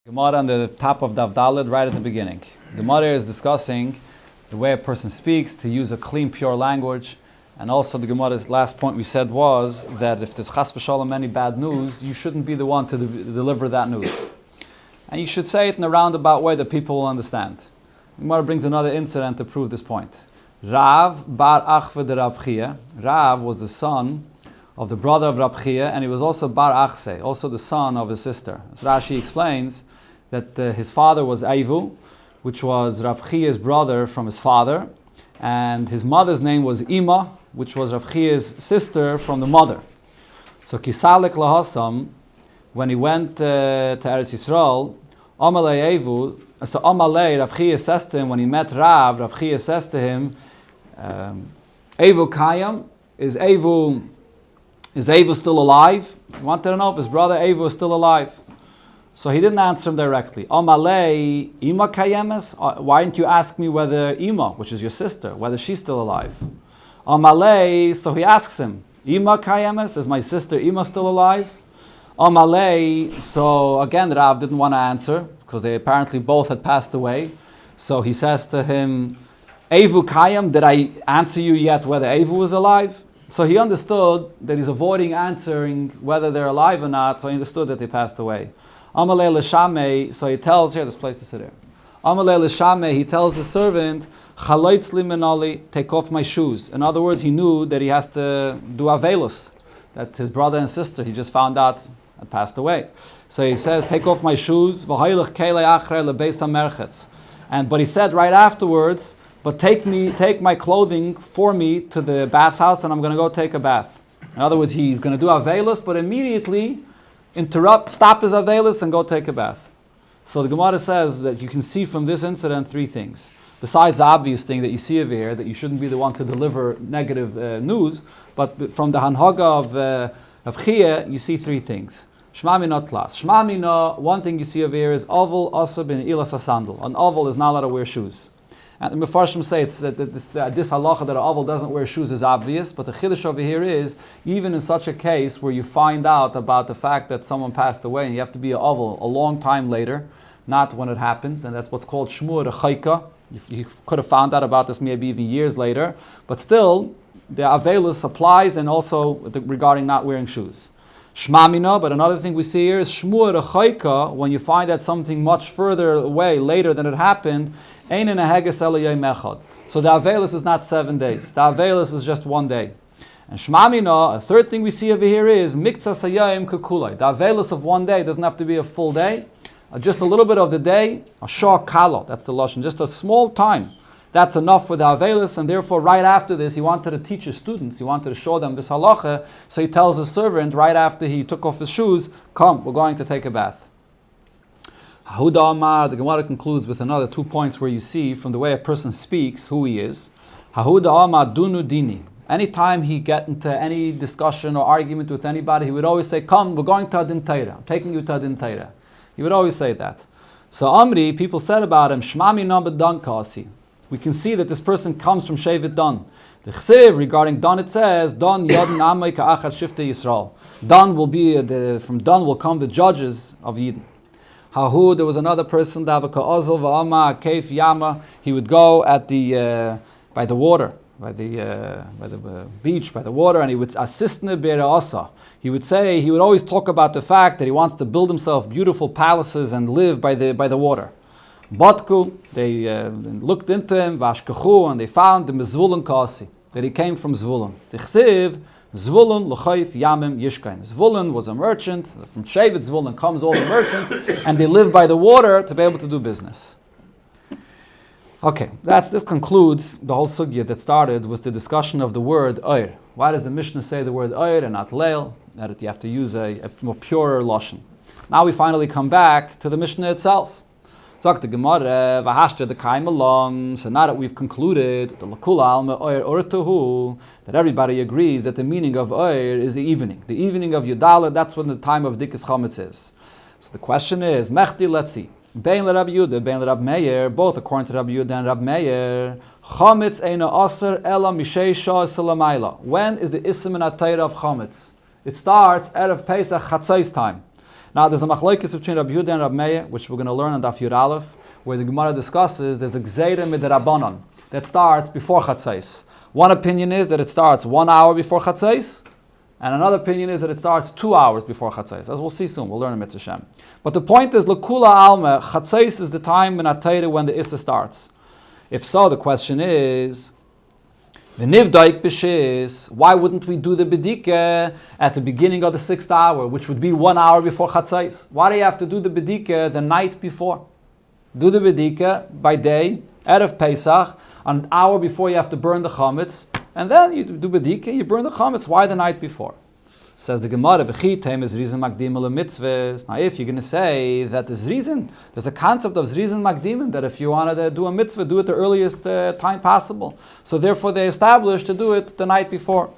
Gemara on the top of Daf Daled, right at the beginning. Gemara is discussing the way a person speaks to use a clean, pure language. And also the Gemara's last point we said was that if there's chas v'shalom any bad news, you shouldn't be the one to deliver that news. And you should say it in a roundabout way that people will understand. Gemara brings another incident to prove this point. Rav bar Achve de Rab Chia. Rav was the son of the brother of Rab Chia, and he was also bar Achse, also the son of his sister. As Rashi explains that his father was Eivu, which was Rav Chia's brother from his father, and his mother's name was Ima, which was Rav Chia's sister from the mother. So Kisalik Lahasam, when he went to Eretz Yisrael, Amalei Eivu, so Amalei, Rav Chia says to him, when he met Rav Chia says to him, Eivu Kayam, is Eivu still alive? He wanted to know if his brother Eivu is still alive. So he didn't answer him directly. Amalei, Ima Kayemes? Why didn't you ask me whether Ima, which is your sister, whether she's still alive? Amalei, so he asks him, Ima Kayemes? Is my sister Ima still alive? Amalei, so again Rav didn't want to answer, because they apparently both had passed away. So he says to him, Eivu Kayam, did I answer you yet whether Eivu was alive? So he understood that he's avoiding answering whether they're alive or not, so he understood that they passed away. Amalei l'shamei, so he tells, here, this place to sit there. Amalei l'shamei, he tells the servant, Chaloitz li minali, take off my shoes. In other words, he knew that he has to do avelus, that his brother and sister, he just found out, had passed away. So he says, take off my shoes, v'haylech kelei achrei lebeis hamerchetz. But he said right afterwards, but take my clothing for me to the bathhouse, and I'm going to go take a bath. In other words, he's going to do avelus, but immediately stop his avelus and go take a bath. So the Gemara says that you can see from this incident three things. Besides the obvious thing that you see over here, that you shouldn't be the one to deliver negative news, but from the Hanhaga of Chia, you see three things. Shma mina tlas. Shma mina, one thing you see over here is oval asa bin ilas sandal. An oval is not allowed to wear shoes. And the Mefarshim say that this halacha that an oval doesn't wear shoes is obvious, but the chiddush over here is, even in such a case where you find out about the fact that someone passed away and you have to be an oval a long time later, not when it happens, and that's what's called shmur rechaika. You could have found out about this maybe even years later, but still, the avelus applies, and also regarding not wearing shoes. Shmamina, but another thing we see here is shmur rechaika, when you find out something much further away, later than it happened, so the avelus is not 7 days. The avelus is just 1 day. And shmamina, a third thing we see over here is miktsas hayayim kukulai. The avelus of 1 day doesn't have to be a full day. Just a little bit of the day, a shah kalo, that's the lashon, just a small time. That's enough for the avelus, and therefore right after this, he wanted to teach his students, he wanted to show them this halacha, so he tells his servant right after he took off his shoes, come, we're going to take a bath. Hahuda Amar, the Gemara concludes with another 2 points where you see from the way a person speaks who he is. Hahuda Amar dunu dini. Anytime he get into any discussion or argument with anybody, he would always say, come, we're going to Adin Taira. I'm taking you to Adin Taira. He would always say that. So Amri, people said about him, Shmami Nabad Dan Kasi. We can see that this person comes from Shevet Dan. The Chsiv, regarding Dan, it says, Dan Yadin Amay Ka'achat Shifte Yisrael. Dan will be, from Dan will come the judges of Yidden. Hahu, there was another person, he would go at by the water, by the beach, by the water, and he would assist asa. He would always talk about the fact that he wants to build himself beautiful palaces and live by the water. Batku, they looked into him, vashkachu, and they found the Zvulun Kasi, that he came from Zvulun. The Chsiv, Zvulun l'chayf yamim yishkain. Zvulun was a merchant. From Shevet Zvulun comes all the merchants, and they live by the water to be able to do business. Okay, this concludes the whole sugya that started with the discussion of the word oir. Why does the Mishnah say the word oir and not leil? That you have to use a more purer lashon. Now we finally come back to the Mishnah itself. So now that we've concluded that everybody agrees that the meaning of oir is the evening. The evening of Yudala, that's when the time of Dikas Chametz is. So the question is, Mechti, let's see. Bein le Rabbi Yehuda, bein le Rabbi Meir, both according to Rabbi Yehuda and Rabbi Meir, Chametz eina aser ela mishei shah salamayla. When is the Issim and Atayra of Chametz? It starts out of Pesach Chatzos time. Now there's a machlokes between Rabbi Yehuda and Rabbi Meir, which we're going to learn on Daf Yud Aleph, where the Gemara discusses there's a gzeira midrabanan that starts before chatzos. One opinion is that it starts 1 hour before chatzos, and another opinion is that it starts 2 hours before chatzos. As we'll see soon, we'll learn in Mitzvah Shem. But the point is, l'kula alma, chatzos is the time in Atayra when the Issa starts. If so, the question is, v'nivdaik b'shis, why wouldn't we do the bedika at the beginning of the 6th hour, which would be 1 hour before chatzos? Why do you have to do the bedika the night before? Do the bedika by day, Erev Pesach, an hour before you have to burn the chametz, and then you do bedika, you burn the chametz. Why the night before? Says the Gemara, v'chitem is reason makdim mitzvahs. Now, if you're going to say that there's a concept of zrizin makdim, that if you wanted to do a mitzvah, do it the earliest time possible. So therefore, they established to do it the night before.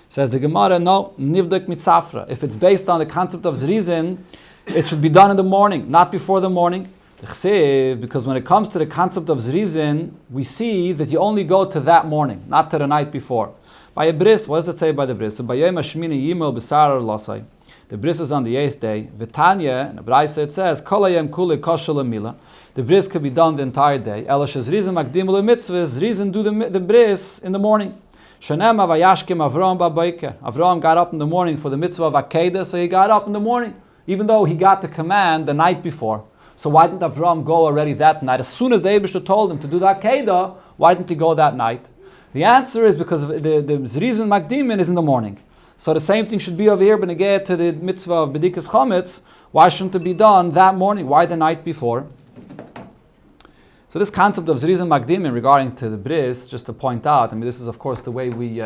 Says the Gemara, no, nivdek mitzafra. If it's based on the concept of zrizin, it should be done in the morning, not before the morning. Because when it comes to the concept of zrizin, we see that you only go to that morning, not to the night before. By a bris, what does it say by the bris? So by Yom HaShmini Yimel B'Sar Lasai. The bris is on the 8th day. V'tanya, in the Braisa it says, Kol Hayom Kulei Kosher L'Mila. The bris could be done the entire day. Ela shezrizin makdim l'mitzvahs, zrizin do the bris in the morning. Shanema vayashkim Avram ba'boiker. Avram got up in the morning for the mitzvah of Akedah, so he got up in the morning, even though he got the command the night before. So why didn't Avram go already that night? As soon as the Eibishter told him to do the Akedah, why didn't he go that night? The answer is because the Zrizin Makdimin is in the morning. So the same thing should be over here, benegeh to the mitzvah of Bedikas Chametz. Why shouldn't it be done that morning? Why the night before? So this concept of Zrizin Makdimin regarding to the bris, just to point out, I mean, this is of course the way we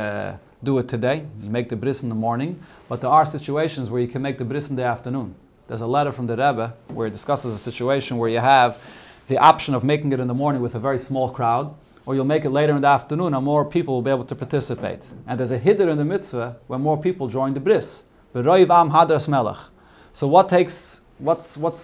do it today. You make the bris in the morning, but there are situations where you can make the bris in the afternoon. There's a letter from the Rebbe where it discusses a situation where you have the option of making it in the morning with a very small crowd, or you'll make it later in the afternoon and more people will be able to participate. And there's a hiddur in the mitzvah when more people join the bris. B'roiv am hadras melech. So what's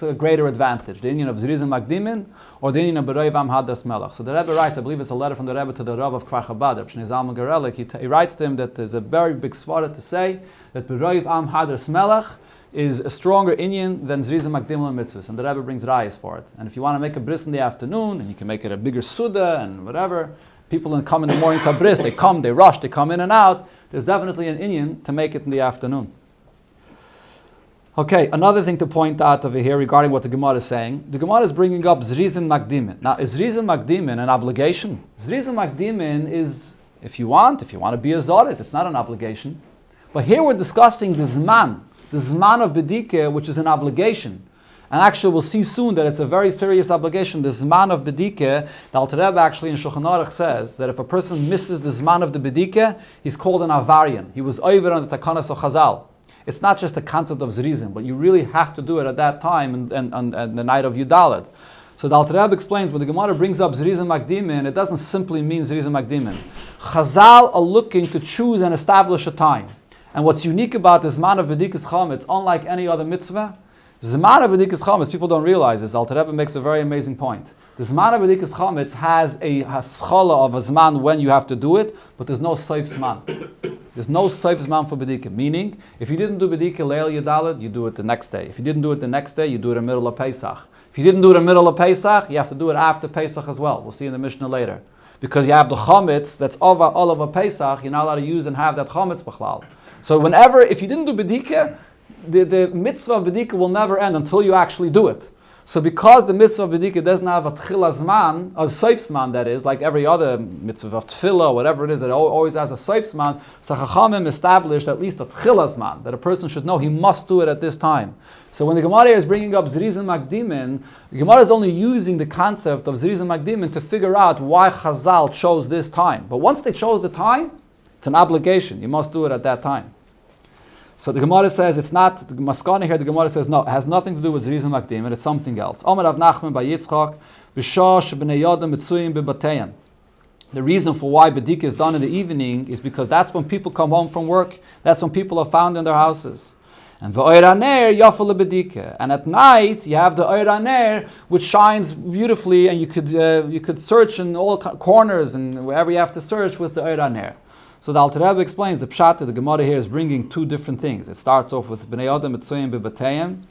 a greater advantage? The union of Zrizin Makdimin or the union of B'roiv am hadras melech? So the Rebbe writes, I believe it's a letter from the Rebbe to the Rav of Kfar Chabad, Reb Shnei Zalman Gerelik. He writes to him that there's a very big svara to say that B'roiv am hadras melech is a stronger inyan than Zrizin Makdim and mitzvahs, and the Rebbe brings rayas for it. And if you want to make a bris in the afternoon, and you can make it a bigger suda and whatever, people don't come in the morning to a bris, they come, they rush, they come in and out. There's definitely an inyan to make it in the afternoon. Okay, another thing to point out over here regarding what the Gemara is saying. The Gemara is bringing up Zrizin Makdimin. Now, is Zrizin Makdimin an obligation? Zrizin Makdimin is, if you want to be a Zoris, it's not an obligation. But here we're discussing the Zman of Bedike, which is an obligation. And actually, we'll see soon that it's a very serious obligation. The Zman of Bedike, the Alter Rebbe actually in Shulchan Aruch says that if a person misses the Zman of the Bedike, he's called an Avarian. He was over on the Takanas of Chazal. It's not just the concept of Zrizin, but you really have to do it at that time and the night of Yudalad. So the Alter Rebbe explains when the Gemara brings up Zrizin Makdimin, it doesn't simply mean Zrizin Makdimin. Chazal are looking to choose and establish a time. And what's unique about the Zman of Bedikas Chametz, unlike any other mitzvah, Zman of Bedikas Chametz, people don't realize this. Alter Rebbe makes a very amazing point. The Zman of Bedikas Chametz has a haschala of a Zman when you have to do it, but there's no safe Zman. There's no safe Zman for Bedika. Meaning, if you didn't do Bedika Leil Yudalad, you do it the next day. If you didn't do it the next day, you do it in the middle of Pesach. If you didn't do it in the middle of Pesach, you have to do it after Pesach as well. We'll see in the Mishnah later. Because you have the Chametz that's over all over Pesach, you're not allowed to use and have that Chametz B'chlal. So if you didn't do Bedika, the mitzvah of Bedika will never end until you actually do it. So because the mitzvah of Bedika doesn't have a tchila zman, a seif zman that is, like every other mitzvah of tefillah, whatever it is, it always has a seif zman, so Chachamim established at least a tchila zman, that a person should know he must do it at this time. So when the Gemara is bringing up Zrizin Makdimin, the Gemara is only using the concept of Zrizin Makdimin to figure out why Chazal chose this time. But once they chose the time, it's an obligation. You must do it at that time. So the Gemara says it's not, the Maskana here, the Gemara says no, it has nothing to do with Zrizin Makdim, and it's something else. Omer Rav Nachman by Yitzchak, B'shah shebnei Yodam mitzuyim b'bateyan. The reason for why Bedika is done in the evening is because that's when people come home from work. That's when people are found in their houses. And v'oir haner yafal lebedika. And at night you have the oir haner, which shines beautifully, and you could search in all corners and wherever you have to search with the oir haner. So the Alter Rebbe explains the pshat, the Gemara here is bringing two different things. It starts off with bnei Adam mitzuyim b'bateyim,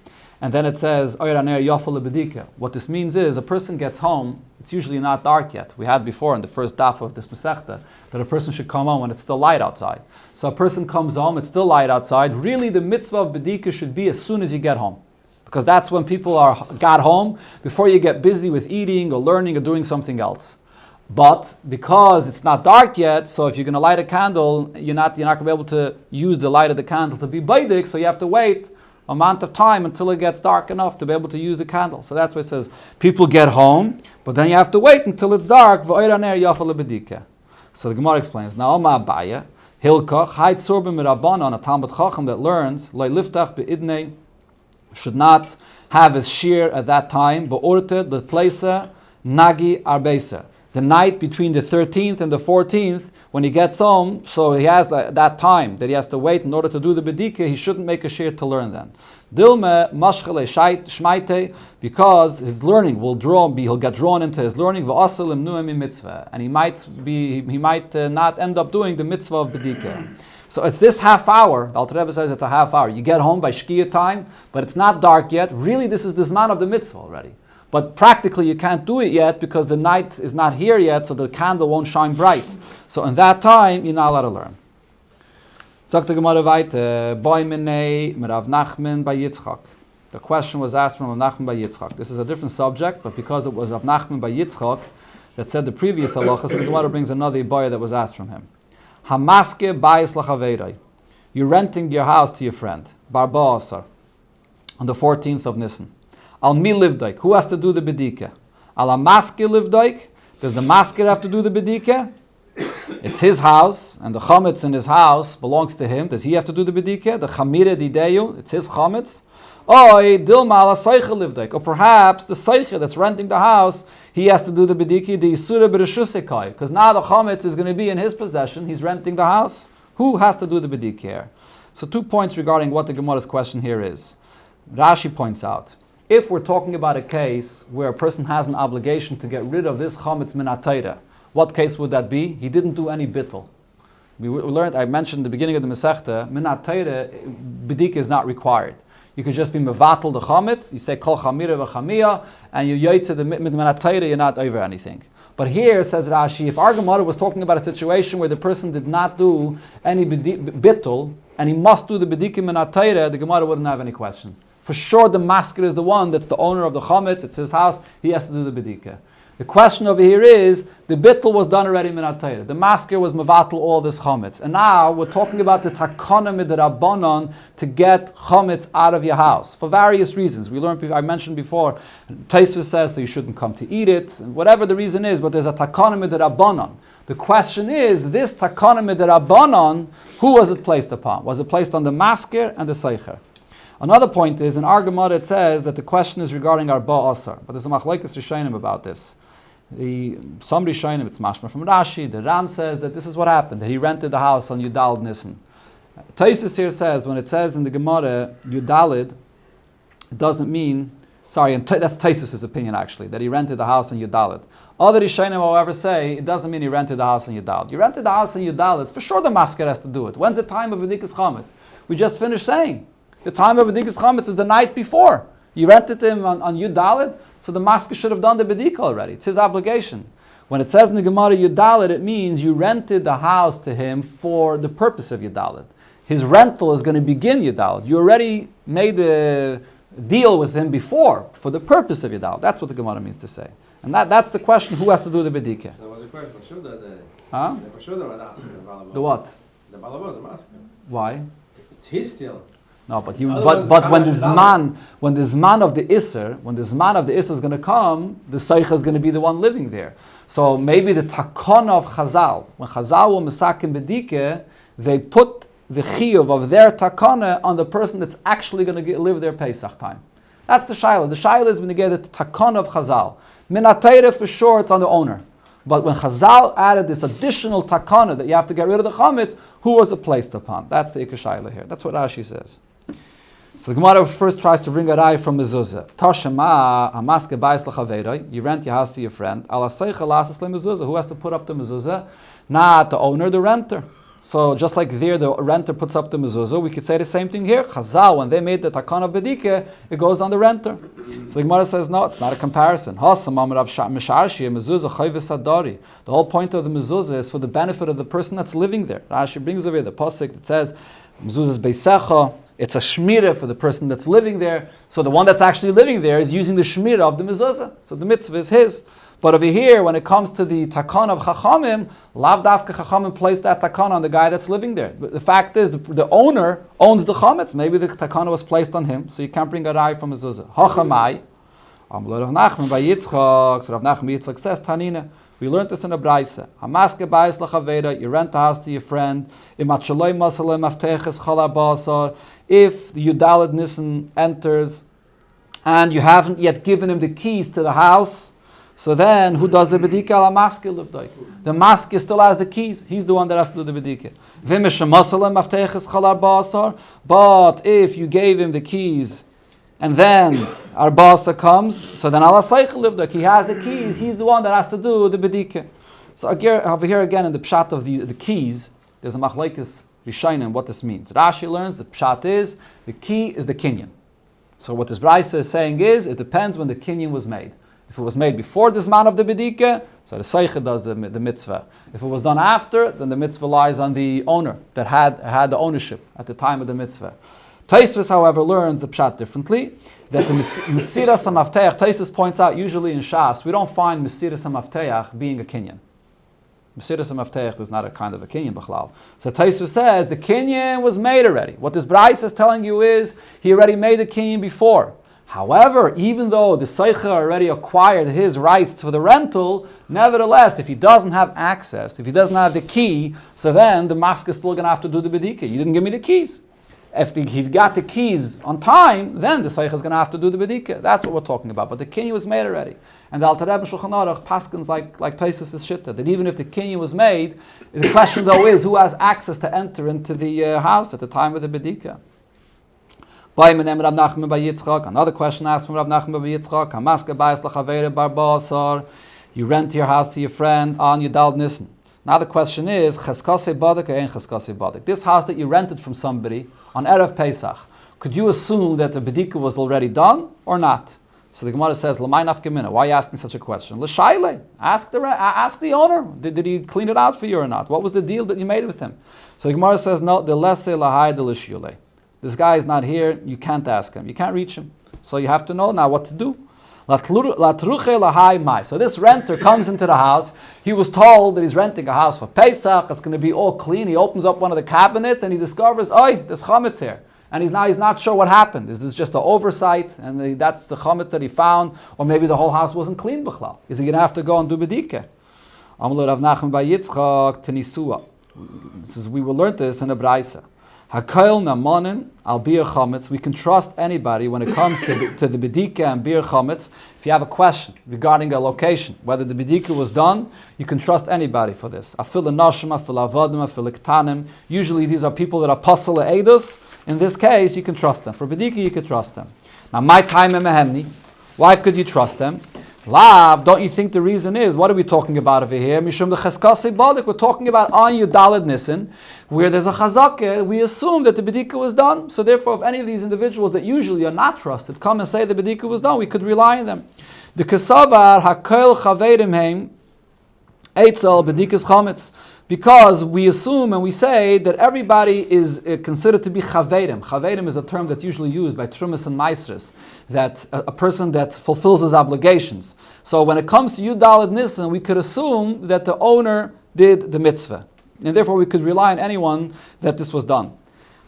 And then it says, what this means is a person gets home, it's usually not dark yet. We had before in the first daf of this Masechta that a person should come home when it's still light outside. So a person comes home, it's still light outside. Really the mitzvah of bedika should be as soon as you get home. Because that's when people got home, before you get busy with eating or learning or doing something else. But because it's not dark yet, so if you're going to light a candle, you're not going to be able to use the light of the candle to be baidik, so you have to wait amount of time until it gets dark enough to be able to use the candle. So that's what it says. People get home, but then you have to wait until it's dark. So the Gemara explains, now Abaya, Hilkach, Hait Sorbim Rabbanon, a Talmud Chacham that learns, Loi Liftach Be'idnei, should not have his shear at that time, Be'orte, the Pleisa, Nagi Arbeisa. The night between the 13th and the 14th, when he gets home, so he has that time that he has to wait in order to do the bedika, he shouldn't make a shear to learn then. Dilme mashchele shmaite, because his learning he'll get drawn into his learning, v'asalim nuemi mitzvah, and he might not end up doing the mitzvah of bedika. So it's this half hour. The Alter Rebbe says it's a half hour. You get home by shkia time, but it's not dark yet. Really, this is the zman of the mitzvah already. But practically you can't do it yet because the night is not here yet, so the candle won't shine bright. So in that time, you're not allowed to learn. Sagt the Gemara weiter, Boy Minei Rav Nachman by Yitzchak. The question was asked from Rav Nachman by Yitzchak. This is a different subject, but because it was Rav Nachman by Yitzchak that said the previous halacha, so the Gemara brings another boy that was asked from him. Hamaske bayis lachaveiroi. You're renting your house to your friend, Barba Asar, on the 14th of Nisan. Al mi livdaik. Who has to do the bedika? Al amaske livdaik. Does the masker have to do the bedika? It's his house, and the chametz in his house belongs to him. Does he have to do the bedika? The chamire dideyu. It's his chametz. Oy dilma ala seicha livdaik. Or perhaps the seicha that's renting the house, he has to do the bedika. The isura b'reshusekai. Because now the chametz is going to be in his possession. He's renting the house. Who has to do the bedika here? So 2 points regarding what the Gemara's question here is. Rashi points out, if we're talking about a case where a person has an obligation to get rid of this chametz min ha-Torah, what case would that be? He didn't do any bittle. We learned, I mentioned at the beginning of the Masechta, min ha-Torah, bedika is not required. You could just be mevatel the chametz, you say kol chamira v'chamia, and you yotze the min ha-Torah, you're not over anything. But here, says Rashi, if our Gemara was talking about a situation where the person did not do any bittul, and he must do the bedika min ha-Torah, the Gemara wouldn't have any question. For sure, the masker is the one that's the owner of the chametz. It's his house. He has to do the bedika. The question over here is, the bittul was done already min ha-Torah. The masker was mevatel all this chametz. And now we're talking about the takana midrabanan to get chametz out of your house for various reasons. We learned, I mentioned before, Tosfos says so you shouldn't come to eat it, whatever the reason is, but there's a takana midrabanan. The question is, this takana midrabanan, who was it placed upon? Was it placed on the masker and the seicher? Another point is, in our Gemara it says that the question is regarding our Asar, but there's a machlekes rishonim about this. Some rishonim, it's mashma from Rashi, the Ran says that this is what happened, that he rented the house on Yudalid Nisan. Tosfos here says, when it says in the Gemara, Yudalid, it doesn't mean, that's Tosfos' opinion actually, that he rented the house on Yudalid. Other rishonim, however, say it doesn't mean he rented the house on Yudalid. You rented the house on Yudalid, for sure the masker has to do it. When's the time of Bedikas Chametz? We just finished saying. The time of Bedikas Chametz is the night before. You rented him on Yud Daled, so the masker should have done the Bedika already. It's his obligation. When it says in the Gemara Yud Daled, it means you rented the house to him for the purpose of Yud Daled. His rental is going to begin Yud Daled. You already made a deal with him before for the purpose of Yud Daled. That's what the Gemara means to say. And that's the question, who has to do the Bedika? That was a question. For sure Huh? For sure the what? The balabos, the masker. Why? It's his still. No, but when the zman of the Isser is going to come, the Seicha is going to be the one living there. So maybe the takana of Chazal, when Chazal were mesakim bedike, they put the chiyuv of their takana on the person that's actually going to live their Pesach time. That's the shaila. The shaila is when you get the takana of Chazal. Min ha-Torah for sure it's on the owner. But when Chazal added this additional takana that you have to get rid of the chametz, who was it placed upon? That's the ikar shaila here. That's what Rashi says. So the Gemara first tries to bring a rai from mezuzah. Toshema amaske bayis lachaveiroi. You rent your house to your friend. Ala seicha lasas le mezuzah. Who has to put up the mezuzah? Not the owner, the renter. So just like there, the renter puts up the mezuzah, we could say the same thing here. Chazal, when they made the takan of bedike, it goes on the renter. So the Gemara says, no, it's not a comparison. The whole point of the mezuzah is for the benefit of the person that's living there. Rashi brings over the pasuk that says, mezuzah is beisecha. It's a shmirah for the person that's living there. So the one that's actually living there is using the shmirah of the mezuzah. So the mitzvah is his. But over here, when it comes to the takan of chachamim, lav dafka chachamim place that takan on the guy that's living there. But the fact is, the owner owns the chametz. Maybe the takan was placed on him, so you can't bring a rai from mezuzah. Hachamai, Rav Nachman by Yitzchak. So Rav Nachman by Yitzchak says, Tanina, we learned this in a brayse. Hamaske bayis lachaveda, you rent a house to your friend. Imat shaloi masalei mafteches chala basar. If the Yudalad Nisan enters, and you haven't yet given him the keys to the house, so then, who does the bedika ala maskil livdai? The maskil still has the keys. He's the one that has to do the bedika. But if you gave him the keys, and then our basa comes, so then ala seichel livdai. He has the keys. He's the one that has to do the bedika. So over here again in the pshat of the keys, there's a machlekes rishonim what this means. Rashi learns the pshat is the key is the kinyan. So what this brayse is saying is it depends when the kinyan was made. If it was made before this man of the bedike, so the seicha does the mitzvah. If it was done after, then the mitzvah lies on the owner that had the ownership at the time of the mitzvah. Tosfos, however, learns the pshat differently. That the mesiras hamavteach, Tosfos points out usually in Shas, we don't find mesiras hamavteach being a kinyan. Mesiras hamavteach is not a kind of a kinyan b'chlal. So Tosfos says the kinyan was made already. What this brayse is telling you is he already made the kinyan before. However, even though the Seicha already acquired his rights to the rental, nevertheless, if he doesn't have access, if he doesn't have the key, so then the mask is still going to have to do the bedika. You didn't give me the keys. If he got the keys on time, then the Seicha is going to have to do the bedika. That's what we're talking about. But the kinyan was made already. And the Alter Rebbe Shulchan Aruch paskins like Tosfos' shitta, that even if the kinyan was made, the question though is who has access to enter into the house at the time of the bedika. Another question asked from Rav Nachman by Yitzchak. You rent your house to your friend on Yudal Nisan. Now the question is, this house that you rented from somebody on Erev Pesach, could you assume that the bedika was already done or not? So the Gemara says, why are you asking such a question? Ask the owner. Did he clean it out for you or not? What was the deal that you made with him? So the Gemara says, no, this guy is not here, you can't ask him. You can't reach him. So you have to know now what to do. So this renter comes into the house. He was told that he's renting a house for Pesach. It's going to be all clean. He opens up one of the cabinets and he discovers, there's chametz here. And he's not sure what happened. Is this just an oversight? And that's the chametz that he found? Or maybe the whole house wasn't clean b'chlal. Is he going to have to go and do bedike? We will learn this in a brayse. Hakol namanin al bir chametz. We can trust anybody when it comes to the bedika and bir chametz. If you have a question regarding a location, whether the bedika was done, you can trust anybody for this. Afil nashim, afil avodim, afil ktanim. Usually these are people that are pasal eidus. In this case, you can trust them. For bedika, you can trust them. Now, my time mehemni. Why could you trust them? Lav, don't you think the reason is, what are we talking about over here? Mishum the cheskase badik. We're talking about on Yudalad Nisan, where there's a chazakah, we assume that the bedika was done. So therefore, if any of these individuals that usually are not trusted come and say the bedika was done, we could rely on them. The kasavar hakel chavedim heim eitzel bedikas chametz. Because we assume and we say that everybody is considered to be chavedim. Chavedim is a term that's usually used by trumas and maisris, that a person that fulfills his obligations. So when it comes to Yudalad Nisan, we could assume that the owner did the mitzvah. And therefore we could rely on anyone that this was done.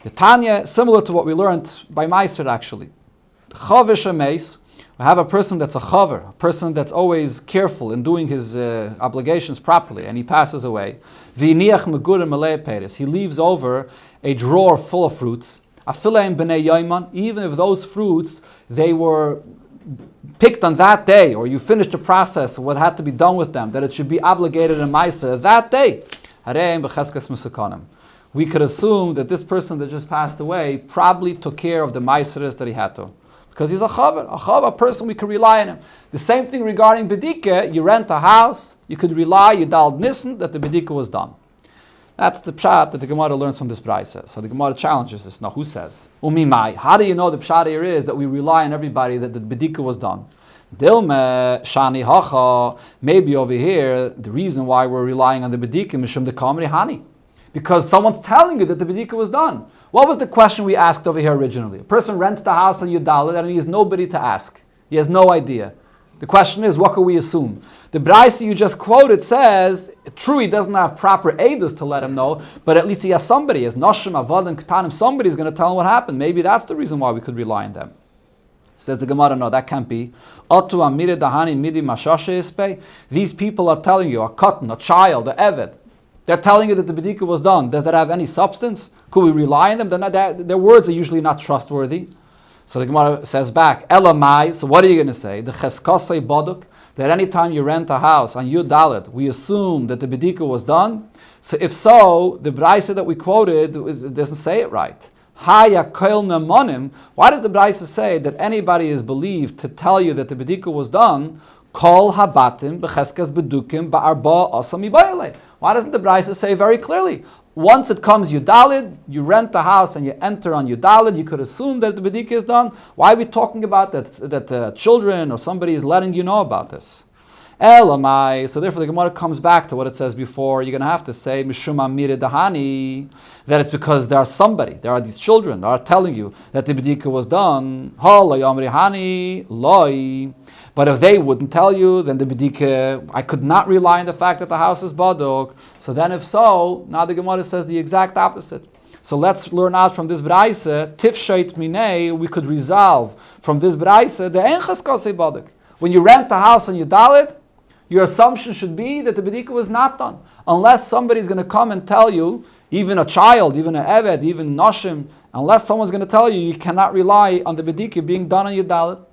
The Tanya, similar to what we learned by Meister actually. Chavish ameis, we have a person that's a chaver, a person that's always careful in doing his obligations properly, and he passes away. V'iniach megurim malei peres. He leaves over a drawer full of fruits. Afileim b'nei yoiman. Even if those fruits, they were picked on that day, or you finished the process of what had to be done with them, that it should be obligated in Meiser that day. Hareim b'cheskas mesakanim. We could assume that this person that just passed away probably took care of the Meiseres that he had to. Because he's a chaver, a person we can rely on him. The same thing regarding bedika. You rent a house, you could rely, Yudalad Nisan, that the bedika was done. That's the pshat that the Gemara learns from this brayse. So the Gemara challenges this. Now, who says? Umimai. How do you know the pshat here is that we rely on everybody that the bedika was done? Dilme shani hacha. Maybe over here the reason why we're relying on the bedika mishum the kamri hani, because someone's telling you that the bedika was done. What was the question we asked over here originally? A person rents the house on Yudalit and he has nobody to ask. He has no idea. The question is, what can we assume? The brayse you just quoted says, true, he doesn't have proper edus to let him know, but at least he has somebody. As Noshim, Avad, and Ketanim, somebody's going to tell him what happened. Maybe that's the reason why we could rely on them. Says the Gemara, no, that can't be. These people are telling you, a cotton, a child, a eved, they're telling you that the bedika was done. Does that have any substance? Could we rely on them? Their words are usually not trustworthy. So the Gemara says back, Elamai, so what are you going to say? The cheskasei boduk, that any time you rent a house on Yud Dalet, we assume that the bedika was done. So if so, the brayse that we quoted doesn't say it right. Haya koil nemonim. Why does the brayse say that anybody is believed to tell you that the bedika was done? Kol habatim becheskas bedukim ba'arba asam ibayale. Why doesn't the brayse say very clearly? Once it comes Yudalid, you rent the house and you enter on Yudalid, you could assume that the bedika is done. Why are we talking about that children or somebody is letting you know about this? Elamai. So therefore the Gemara comes back to what it says before. You're going to have to say, Mishum amire dahani, that it's because there are these children that are telling you that the bedika was done. Ha lo yamri hani loi. But if they wouldn't tell you, then the bedika, I could not rely on the fact that the house is baduk. So then if so, now the Gemara says the exact opposite. So let's learn out from this brayse, tifsheit minei, we could resolve from this brayse, the enchas kosei baduk. When you rent the house and you dalit, your assumption should be that the bedika was not done. Unless somebody's going to come and tell you, even a child, even an eved, even noshim, unless someone's going to tell you, you cannot rely on the bedika being done on your dalit.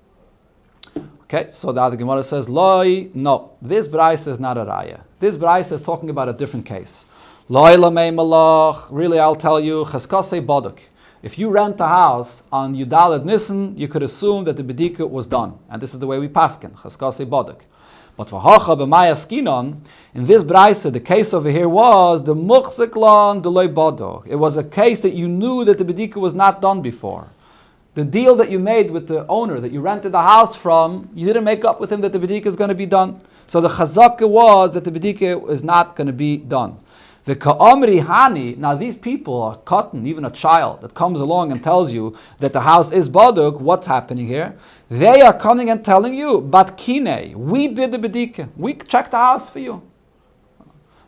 Okay, so the Gemara says, Loi, no, this brayse is not a raya. This brayse is talking about a different case. Loi lamei malach, really I'll tell you, cheskasei boduk. If you rent a house on Yudalet Nissen, you could assume that the bedika was done. And this is the way we paskin, cheskasei boduk. But for hacha b'maya skinon, in this brayse, the case over here was the muchziklan deloi boduk. It was a case that you knew that the bedika was not done before. The deal that you made with the owner that you rented the house from, you didn't make up with him that the bedika is going to be done. So the chazaka was that the bedika is not going to be done. The ka'amri hani, now these people, a cotton, even a child that comes along and tells you that the house is baduk, what's happening here? They are coming and telling you, but kine, we did the bedika, we checked the house for you.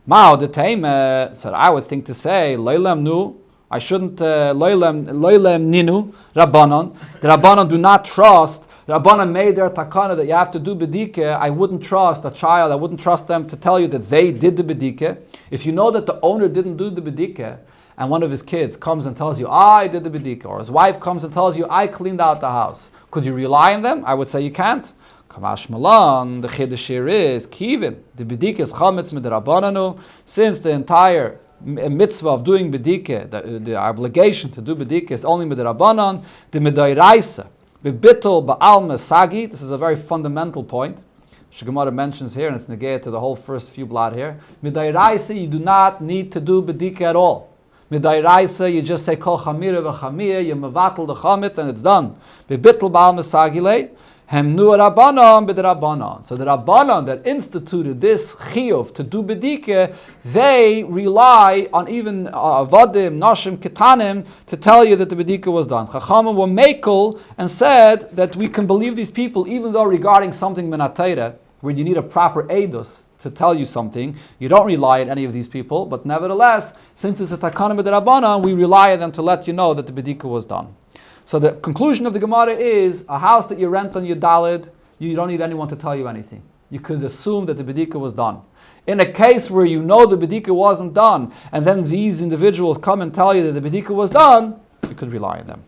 Mao the teime, so I would think to say, leilam nu, I shouldn't, loylem ninu, Rabbanon. The Rabbanon do not trust. The Rabbanon made their takana that you have to do bedika. I wouldn't trust a child. I wouldn't trust them to tell you that they did the bedika. If you know that the owner didn't do the bedika, and one of his kids comes and tells you, I did the bedika, or his wife comes and tells you, I cleaned out the house, could you rely on them? I would say you can't. Kamash Malan, the chiddush here is, kivin, the bedika is chametz midrabbananu, since the entire mitzvah of doing bedike, the obligation to do bedike is only midrabanan, the midairaisa, the bittle ba'al mesagi. This is a very fundamental point, which Gemara mentions here, and it's negated to the whole first few blot here. Midairaisa, you do not need to do bedike at all. Midairaisa, you just say kol chamira v'chamir, you mevatel the chametz, and it's done. The bittle ba'al mesagi lei. So the Rabbanon that instituted this chiyuv to do bedike, they rely on even avadim, noshim, ketanim to tell you that the bedike was done. Chachamim were mekel and said that we can believe these people even though regarding something minatayra, where you need a proper edus to tell you something, you don't rely on any of these people, but nevertheless, since it's a takanim b'derabbanan, we rely on them to let you know that the bedike was done. So the conclusion of the Gemara is, a house that you rent on your dalid, you don't need anyone to tell you anything. You could assume that the bedika was done. In a case where you know the bedika wasn't done, and then these individuals come and tell you that the bedika was done, you could rely on them.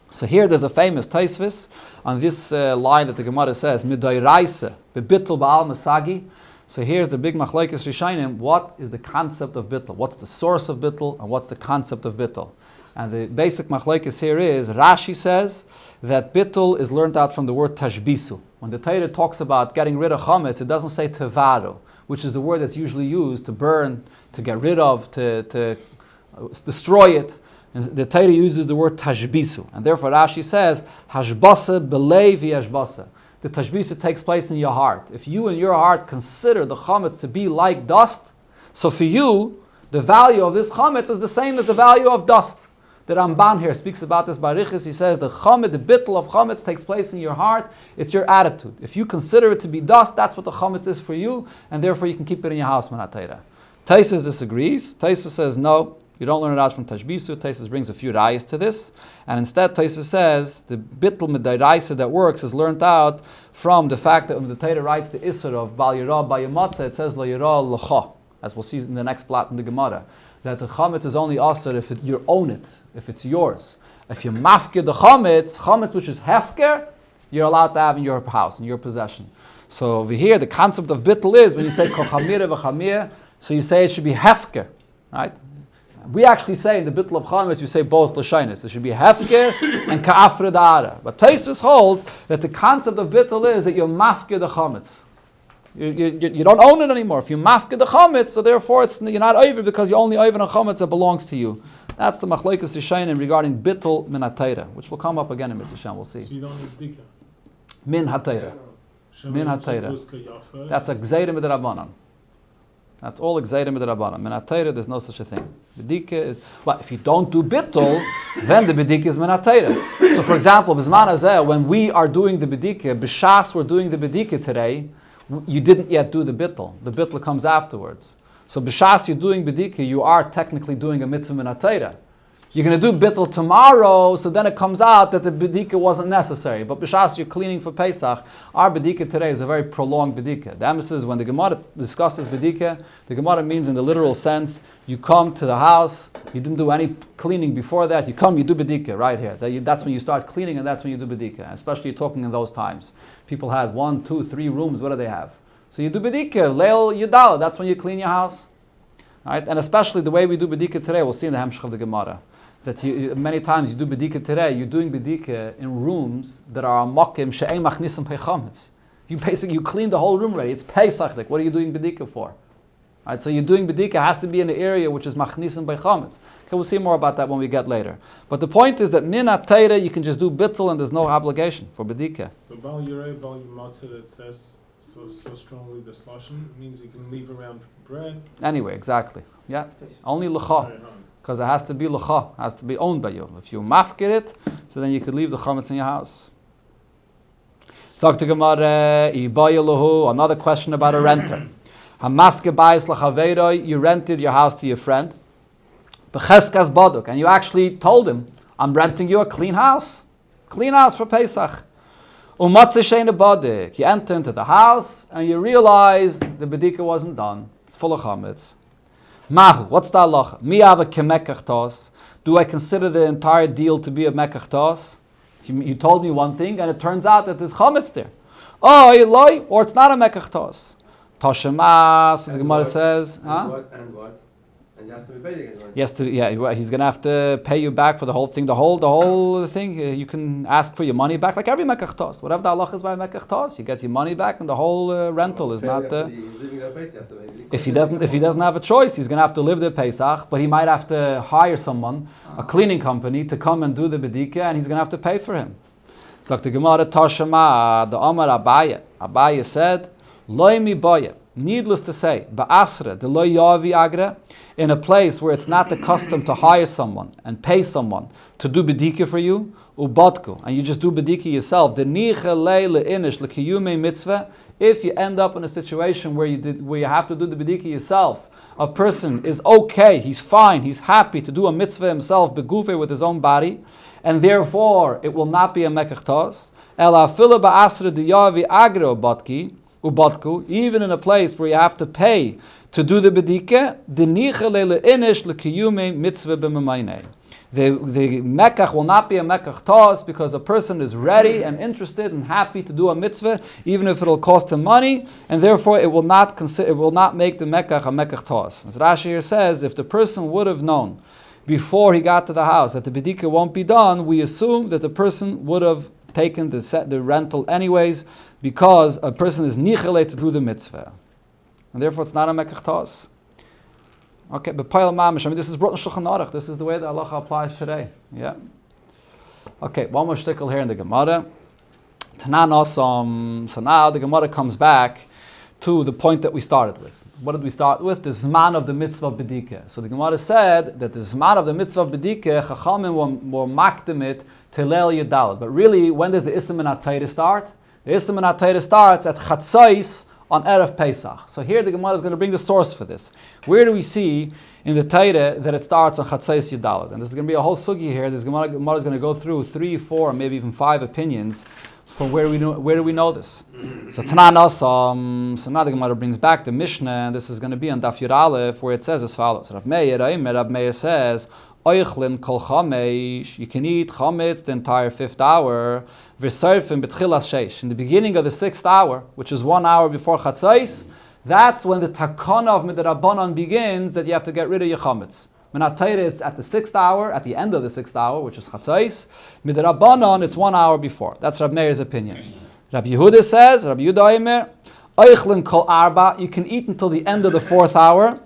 So here there's a famous taisvis on this line that the Gemara says, Midairaisa, bittle ba'al masagi. So here's the big machlokes rishonim. What is the concept of bittle? What's the source of bittle, and what's the concept of bittle? And the basic machlokes here is, Rashi says that bittul is learned out from the word tashbisu. When the Torah talks about getting rid of chametz, it doesn't say tevaru, which is the word that's usually used to burn, to get rid of, to destroy it. And the Torah uses the word tashbisu. And therefore Rashi says, hashbasa belev hashbasa. The tashbisu takes place in your heart. If you in your heart consider the chametz to be like dust, so for you, the value of this chametz is the same as the value of dust. The Ramban here speaks about this by Riches. He says the bittle of chametz takes place in your heart. It's your attitude. If you consider it to be dust, that's what the chametz is for you, and therefore you can keep it in your house. Taisus disagrees. Taisus says no, you don't learn it out from Tashbisu. Taisus brings a few rayas to this, and instead Taisus says the bittul midairaisa that works is learned out from the fact that when the Torah writes the Isser of Bal Yirah Bayamatza, it says La Yirah L'cha, as we'll see in the next plot in the Gemara, that the chametz is only asur if you own it, if it's yours. If you mafkir the chametz which is hefker, you're allowed to have in your house, in your possession. So over here, the concept of bittul is when you say kol chamir v'chamir, so you say it should be hefker, right? We actually say in the bittul of chametz, you say both l'shainis. It should be hefker and ka'afre da'ara. But Taisus holds that the concept of bittul is that you're mafkir the chametz. You don't own it anymore. If you mafkir the chametz, so therefore you're not over because you're only over on chametz that belongs to you. That's the machlokes Rishonim regarding bittul min hatayra, which will come up again in Mitzvah. We'll see. So you don't need dika. Min hatayra. Min hatayra. That's a gzeira midrabanan. That's all gzeira midrabanan. Min hatayra, there's no such a thing. Bedika is, well, if you don't do bittul, then the bedika is min hatayra. So for example, b'zman hazeh, when we are doing the bedika, b'shas we're doing the bedika today, you didn't yet do the bittul. The bittul comes afterwards. So b'shas you're doing bedika, you are technically doing a mitzvah min hatayra. You're going to do bittul tomorrow, so then it comes out that the bedika wasn't necessary. But b'shas you're cleaning for Pesach. Our bedika today is a very prolonged bedika. The emphasis when the Gemara discusses bedika, the Gemara means in the literal sense, you come to the house, you didn't do any cleaning before that, you come, you do bedika right here. That's when you start cleaning and that's when you do bedika. Especially talking in those times. People had 1, 2, 3 rooms, what do they have? So you do bedika, leil yudala, that's when you clean your house. Right? And especially the way we do bedika today, we'll see in the Hemshech of the Gemara. That many times you do bedika today, you're doing bedika in rooms that are mokim she'em machnisim pechametz. You clean the whole room already. It's Pesach. Like, what are you doing bedika for? Right, so you're doing bedika has to be in an area which is machnisim pechametz. Okay, we'll see more about that when we get later. But the point is that min hatayra you can just do bittul and there's no obligation for bedika. So bal yireh, bal yimatzah, that says so strongly the slashim means you can leave around bread. Anyway, exactly. Yeah, only l'cha. Because it has to be l'cha, has to be owned by you. If you mafkir it, so then you could leave the chametz in your house. Another question about a renter. You rented your house to your friend. And you actually told him, I'm renting you a clean house. Clean house for Pesach. You enter into the house and you realize the bedika wasn't done. It's full of chametz. Mahu, what's the halacha? Mi ava kemekach tos. Do I consider the entire deal to be a mekach tos? You told me one thing, and it turns out that there's chametz there. Oh, loy, or it's not a mekach tos. Toshemas, the Gemara says. And what? And he has to be paid again. Yes, he's going to have to pay you back for the whole thing. The whole thing. You can ask for your money back, like every mekach tos. Whatever the halacha is by mekach tos, you get your money back, and the whole rental is not. If he doesn't have a choice, he's going to have to live there Pesach, but he might have to hire someone, a cleaning company, to come and do the bedika, and he's going to have to pay for him. So the Gemara Tashema, the Amar Abaye. Abaye said, Loi mi boye. Needless to say, ba'asra, the lo yavi agra, in a place where it's not the custom to hire someone and pay someone to do bedika for you, ubadku, and you just do bedika yourself, the nicha leile inish lekiyume mitzvah. If you end up in a situation where you have to do the bedika yourself, a person is okay, he's fine, he's happy to do a mitzvah himself, begufe with his own body, and therefore it will not be a mekach tos. Ela afila ba'asra the yavi agra ubadki. Even in a place where you have to pay to do the bedika, the mekach will not be a mekach tos because a person is ready and interested and happy to do a mitzvah, even if it'll cost him money, and therefore it will not make the mekach a mekach tos. As Rashi here says, if the person would have known before he got to the house, that the bedika won't be done, we assume that the person would have taken the rental anyways, because a person is nichele to do the mitzvah. And therefore it's not a mekach tos. Okay, but Payal Mamish, this is brought in Shulchan Aruch. This is the way the halacha applies today. Yeah. Okay, one more shtickle here in the Gemara. Tanan Osam. So now the Gemara comes back to the point that we started with. What did we start with? The Zman of the mitzvah bedike. So the Gemara said that the Zman of the mitzvah bedike, Chachamim were makdimit Telel Yedalad. But really, when does the Isam and Atayra start? The Isam and Atayra starts at Chatzais on Erev Pesach. So here the Gemara is going to bring the source for this. Where do we see in the Torah that it starts on Chatzais Yudalad? And this is going to be a whole sugi here. This Gemara is going to go through 3, 4, maybe even 5 opinions for where do we know this. So Tanan Asam. So now the Gemara brings back the Mishnah, and this is going to be on Daf Yud Aleph, where it says as follows. Rav Meir says, Oichlin kol chamesh, you can eat chametz the entire 5th hour, v'serfim b'tchilas sheish, in the beginning of the 6th hour, which is 1 hour before chatzais. That's when the takana of midrabanan begins, that you have to get rid of your chametz. Menatayre, it's at the 6th hour, at the end of the 6th hour, which is chatzais. Midrabanan, it's 1 hour before. That's Rav Meir's opinion. Rabbi Yehuda says, Rabbi Yehuda Omer, Oichlin kol arba, you can eat until the end of the 4th hour,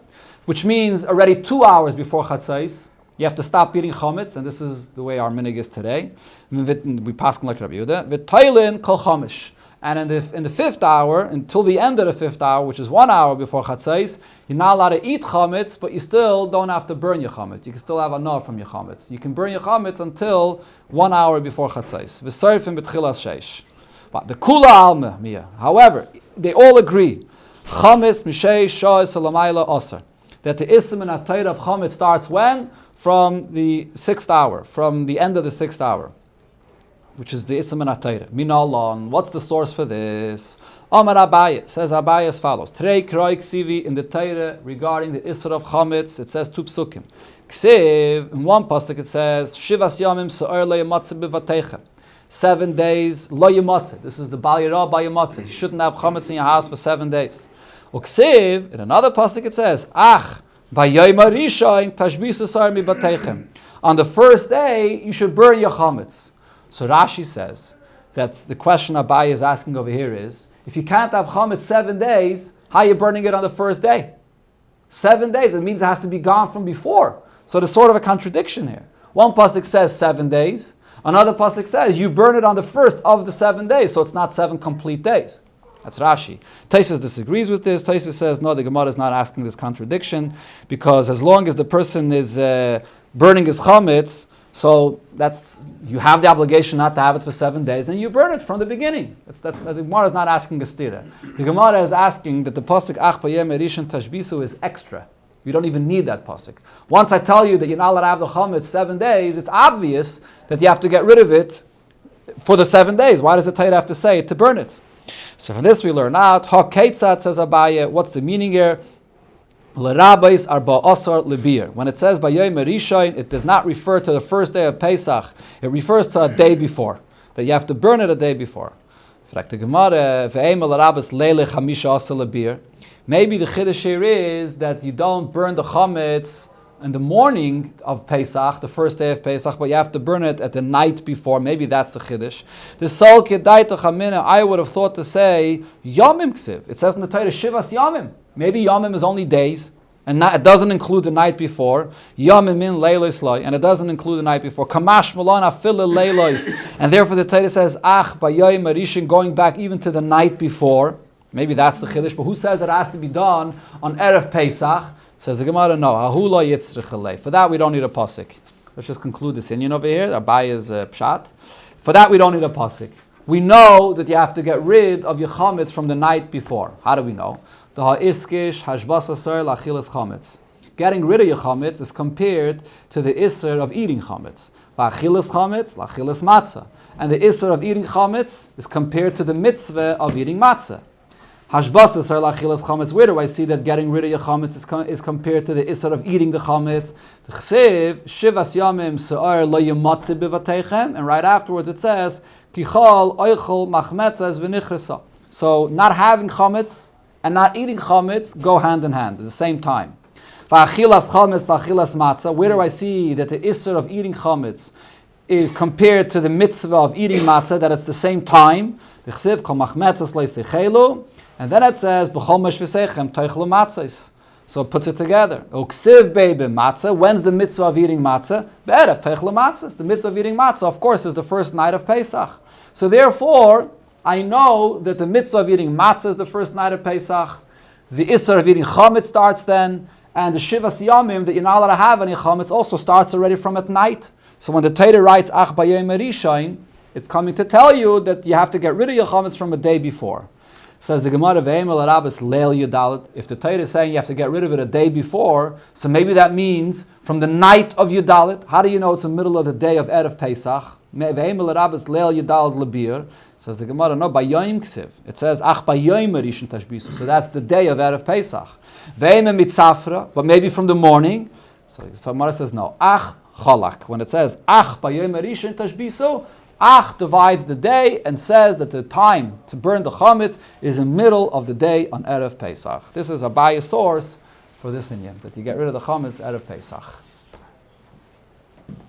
which means already 2 hours before chatzais. You have to stop eating chametz, and this is the way our minig is today. We pass like Rabbi Yehuda. V'tailin kol chamish, and in the 5th hour, until the end of the 5th hour, which is 1 hour before chatzais, you're not allowed to eat chametz, but you still don't have to burn your chametz. You can still have anah from your chametz. You can burn your chametz until 1 hour before chatzais. V'serfim b'tchilas sheish. But the kula alma mia. However, they all agree. Chametz mishei shoy salamayla osar. That the ism and atayr of chametz starts when? From the 6th hour, from the end of the 6th hour, which is the Isam and Atayra. Minalon, what's the source for this? Amar Abaye, says Abaye as follows. Trei kroi ksivi in the Torah regarding the Isra of Chametz, it says 2 psukim. Ksiv, in one pasuk it says, Shivas yamim se'or lo yamatzeh b'vateicha. 7 days, lo yamatzeh. This is the Bal Yirah ba yamatzeh. You shouldn't have Chametz in your house for 7 days. Uksiv, in another pasuk it says, Ach, on the first day, you should burn your chametz. So Rashi says that the question Abaye is asking over here is, if you can't have chametz 7 days, how are you burning it on the first day? 7 days, it means it has to be gone from before. So there's sort of a contradiction here. One pasuk says 7 days, another pasuk says you burn it on the first of the 7 days, so it's not 7 complete days. That's Rashi. Taisus disagrees with this. Taisus says, no, the Gemara is not asking this contradiction, because as long as the person is burning his chametz, so you have the obligation not to have it for 7 days, and you burn it from the beginning. The Gemara is not asking a stira. The Gemara is asking that the pasuk ach bayem erishan tashbisu is extra. You don't even need that pasuk. Once I tell you that you're not allowed to have the chametz 7 days, it's obvious that you have to get rid of it for the 7 days. Why does the Torah have to say it to burn it? So from this we learn out, Ha Keitzat, says Abaye, what's the meaning here? L'rabais arba osar lebir. When it says Bayom Rishon, it does not refer to the first day of Pesach. It refers to a day before, that you have to burn it a day before. Maybe the chiddush here is that you don't burn the chametz in the morning of Pesach, the first day of Pesach, but you have to burn it at the night before. Maybe that's the chiddush. The Sol Kedaita Chamina, I would have thought to say Yomim Ksiv. It says in the Torah Shivas Yomim. Maybe Yomim is only days, and it doesn't include the night before. Yomim in Leilos Loi, and it doesn't include the night before. Kamash Malon Afila Leilos, and therefore the Torah says Ach Bayayim Arishin, going back even to the night before. Maybe that's the chiddush, but who says it has to be done on Erev Pesach? Says the Gemara, no. Ahula yitzrich. For that we don't need a pasuk. Let's just conclude this inyan over here. Abaye's pshat. For that we don't need a pasuk. We know that you have to get rid of your chametz from the night before. How do we know? The ha'iskish hashbas aser lachilas chametz. Getting rid of your chametz is compared to the iser of eating chametz. Lachilas chametz, lachilas matzah. And the iser of eating chametz is compared to the mitzvah of eating matzah. Hashbasas are lachilas chametz. Where do I see that getting rid of your chametz is compared to the isar of eating the chametz? The chsev shivas yamim se'ar lo yematzeh b'vateichem, and right afterwards it says kichal oichel machmetzas v'nichresa. So not having chametz and not eating chametz go hand in hand at the same time. Va'achilas chametz va'achilas matzah. Where do I see that the isser of eating chametz is compared to the mitzvah of eating matzah, that it's the same time? And then it says, so it puts it together. Matzah. When's the mitzvah of eating matzah? The mitzvah of eating matzah, of course, is the first night of Pesach. So therefore, I know that the mitzvah of eating matzah is the first night of Pesach. The isser of eating chametz starts then. And the Shivas Yamim that you're not allowed to have any chametz also starts already from at night. So when the Torah writes Ach Bayom Rishon, it's coming to tell you that you have to get rid of your chametz from a day before. Says the Gemara Ve'emel Arabis Leil Yudalit. If the Torah is saying you have to get rid of it a day before, so maybe that means from the night of Yudalit. How do you know it's the middle of the day of Erev Pesach? Ve'emel Arabis Leil Yudalit Lebir. Says the Gemara, no, by Yom Ksiv. It says Ach Bayom Rishon Tashbisu. So that's the day of Erev Pesach. Ve'emel Mitzafra, but maybe from the morning. So Gemara says no. Ach Chalak. When it says Ach Bayom Rishon Tashbisu, Ach divides the day and says that the time to burn the chametz is in the middle of the day on Erev Pesach. This is a biased source for this inyan, that you get rid of the chametz Erev Pesach.